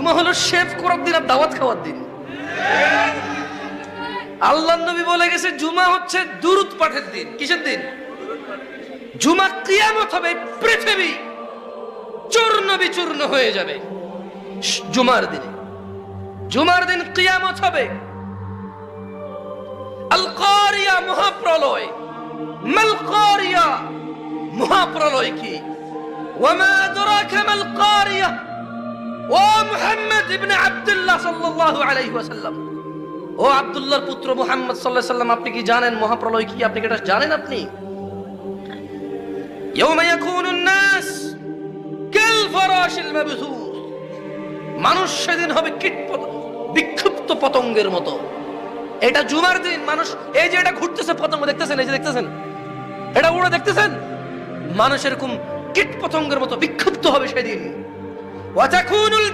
জুমা হলো শেভ করার দিন আর দাওয়াত খাওয়ার দিন। আল্লাহর নবী বলে গেছে জুমা হচ্ছে দুরূদ পাঠের দিন। কিসের দিন? জুমা কিয়ামত হবে, পৃথিবী চূর্ণ বিচূর্ণ হয়ে যাবে জুমার দিনে। জুমার দিন কিয়ামত হবে। আল কারিয়া, মহাপ্রলয়। মাল কারিয়া, মহাপ্রলয় কি? ওয়ামা আদরাকা মাল কারিয়া। ও মুহাম্মদ ইবনে আব্দুল্লাহ সাল্লাল্লাহু আলাইহি ওয়াসাল্লাম, ও আব্দুল্লাহর পুত্র মুহাম্মদ সাল্লাল্লাহু আলাইহি ওয়াসাল্লাম, আপনি কি জানেন মহাপ্রলয় কি? আপনি কি এটা জানেন? আপনি ইয়াউমা ইয়াকুনুন নাস কাল ফারাশিল মাবসুস, মানুষ সেদিন হবে বিক্ষিপ্ত পতঙ্গের মতো। এটা জুমার দিন। মানুষ এই যে এটা ঘুরতেছে পতঙ্গ, দেখতেছেন? এই যে দেখতেছেন, এটা উড়ে দেখতেছেন? মানুষ এরকম কীট পতঙ্গের মতো বিক্ষিপ্ত হবে সেদিন। ওয়া তাকুনুল